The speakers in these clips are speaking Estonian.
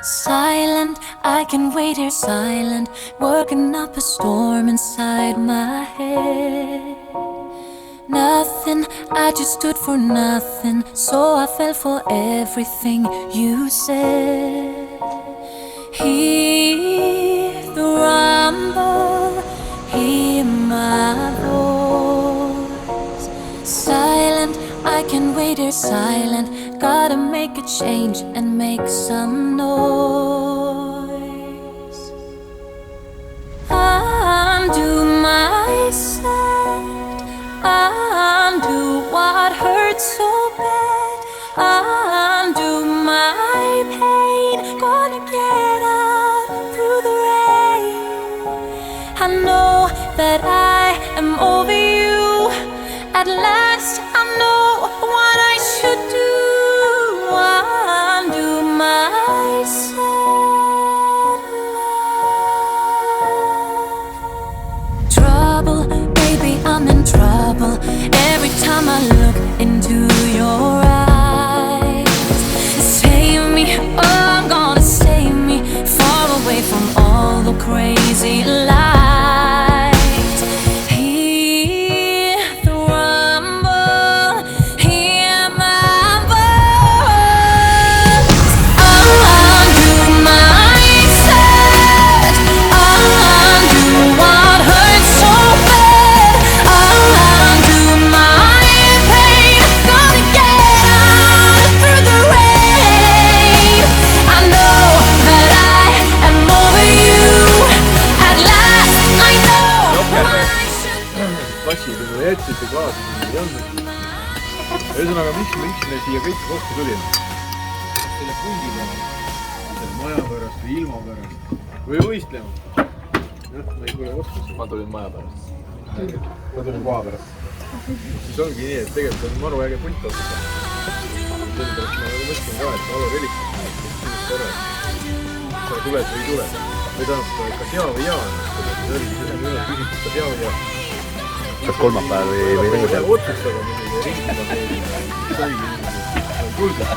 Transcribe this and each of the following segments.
Silent, I can wait here silent, working up a storm inside my head. Nothing, I just stood for nothing, so I fell for everything you said. Hear the rumble, hear my voice. Silent, I can wait here silent, gotta make a change and make some noise. Undo my set, undo what hurts so bad, undo my pain, gonna get out through the rain. I know that I am over you, at last I know what I should do. Undo my sad love. Trouble, baby, I'm in trouble every time I look into your eyes. Save me, oh, I'm gonna save me, far away from all the crazy lights. Hear the rumble, hear my voice. Undo my set, undo what hurts so bad, undo my pain, gonna get out through the rain. I know that I am over you, at last I know what I should do. Klassid ja mulle jätsite klaasi ei andnud. Ühesõnaga, miks me siia kõik kokku tulime? Selle pundi pärast, selle maja pärast või ilma pärast või võistlema. Jah, ma ei kuule oskusi. Ma tulin maja pärast. Ma tulin koha pärast. Siis ongi nii, et tegelikult on maru äge punt otsuda. Sellepärast ma mõtlen ka, et Alo Reliks on sinust tore. Sa tuled või ei tule. Või tähendab, kas jaa või jaa. See oli ühe küsimus, kas jaa või jaa. Kas kolmapäev või reedel? Otsustaga muidugi ringiga saigi kuldus.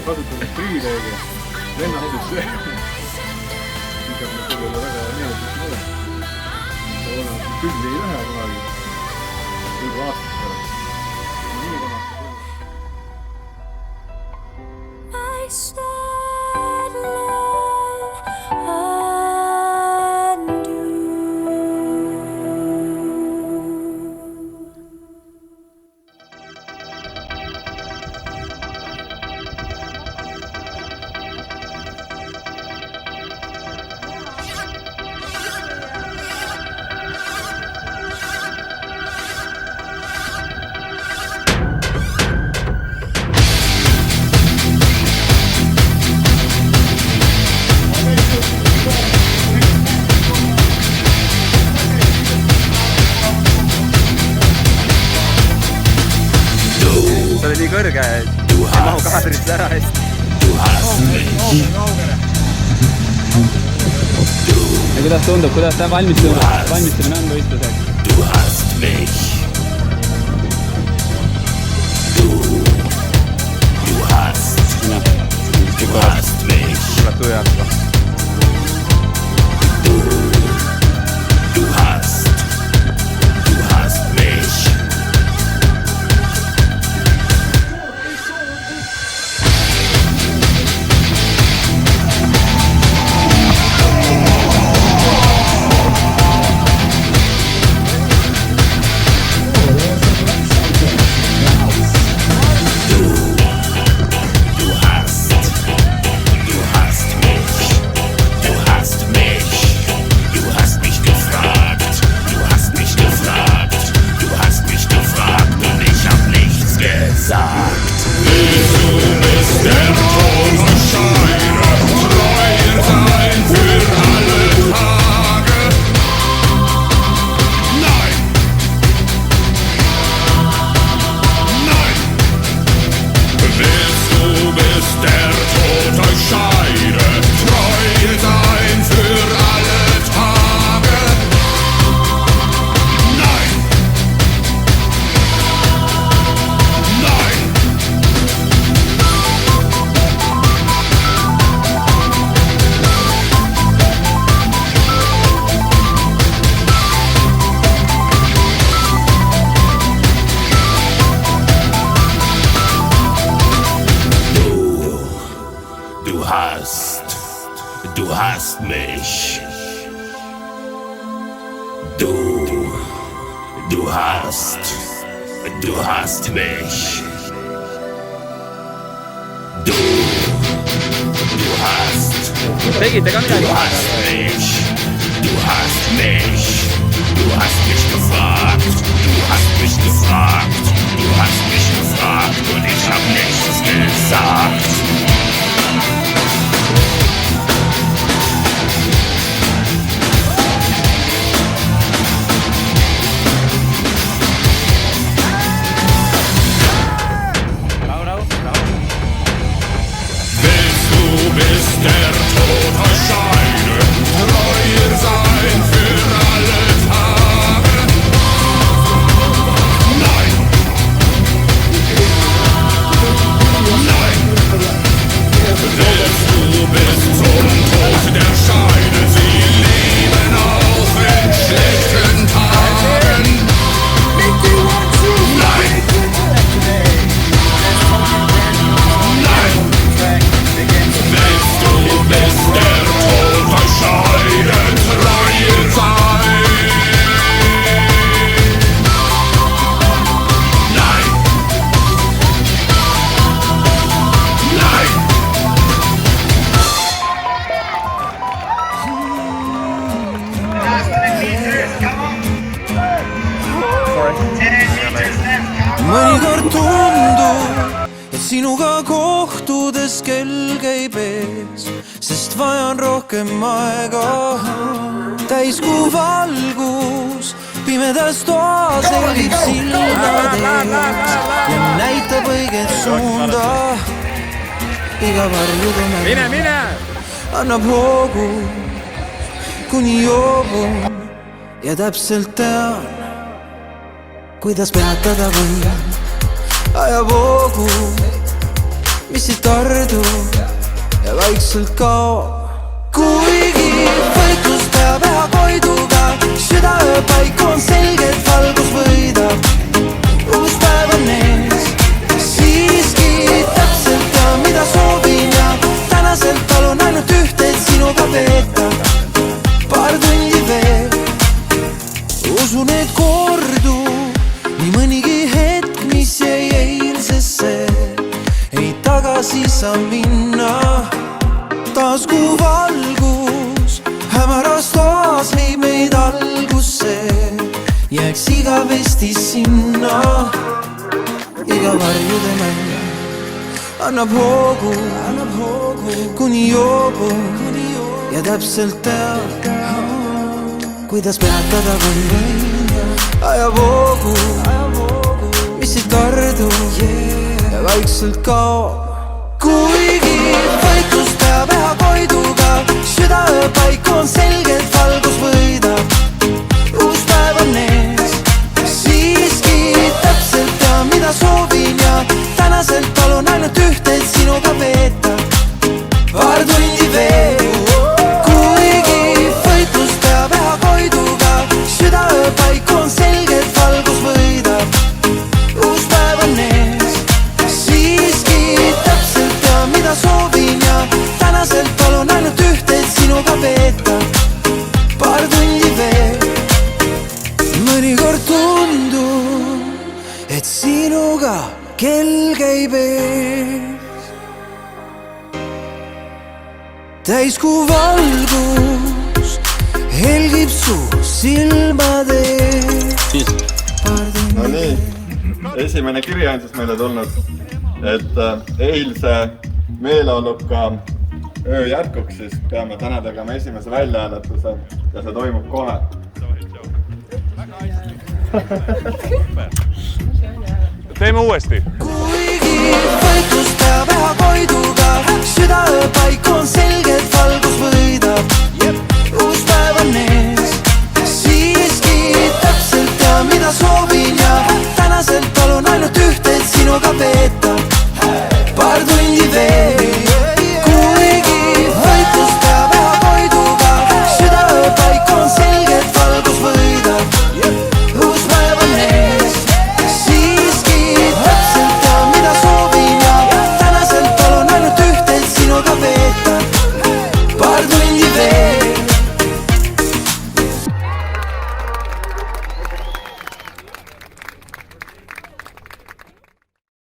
Kasutame privileege, lennastusse. Siis on sellele väga meeldis mõle. Toona küll ei lähe kunagi. Juba aastast pärast. Nii kunagi. My sad love, undo. See oli nii kõrge, et ei mahu kaadrisse ära hästi. Ja kuidas tundub, kuidas ta valmistumine on võistluseks? Du hast mich. Du hast mich. Tuleb tuujaks. Du hast mich. Du hast mich. Du hast mich. Du hast Tegite ka midagi? mich. Du hast mich. Du hast mich gefragt. Du hast mich gefragt. Du hast mich gefragt und ich hab nichts gesagt. Bis der Tod euch scheidet, treu sein für alle Tage. Nein, nein, willst du bis zum Tod der Scheide sie leben auch in schlechten Tagen? Nein, willst du bis der Tod euch scheidet, treu sein? Nein, nein. Mõnikord tundub, et sinuga kohtudes kell käib ees, sest vajan rohkem aega. Täiskuu valgus pimedas toas helgib silmade ees ja näitab õiget suunda. Iga varjude Mine! annab hoogu, kuni joobun ja täpselt tean, kuidas peatada võin. Ajab hoogu, mis ei tardu ja vaikselt kaob. Kuigi võitlus peab üha koiduga, südaööpaik on selgelt valgus võidab. Uus päev on ees, siiski täpselt ja mida soovin ja tänaselt palun ainult ühte, et sinuga veeta paar tundi veel. Usun, et kordub nii mõnigi hetk, mis jäi eilsesse, ei tagasi saa minna. Taas kuu valgus hämaras toas heib meid algusse, jääks igavesti sinna. Iga varjude mäng annab hoogu, kuni joobun ja täpselt teab, kuidas peatada võin. Ajab hoogu, mis ei tardu ja vaikselt kaob. Kuigi võitlus peab üha koiduga, südaööpaik on selgelt valgus võidab. Uus päev on ees, siiski täpselt ja mida soovin ja tänaselt palun ainult ühte, et sinuga veeta paar tundi veel. Kuigi võitlus peab üha koiduga, südaööpaik on selgelt valgus võidab. Uus päev on ees, siiski täpselt ja mida soovin ja tänaselt palun ainult ühte, et sinuga veeta paar tundi veel. Mõnikord tundub, et sinuga kell käib ees, täiskuu valgus helgib su silmade ees. No nii, esimene kiri on siis meile tulnud, et eilse meeleoluka öö jätkuks siis peame täna tegema esimese väljahääletuse ja see toimub kohe. Teeme uuesti. Kuigi võitlus peab üha koiduga, südaööpaik on selgelt valgus võidab. Uus päev on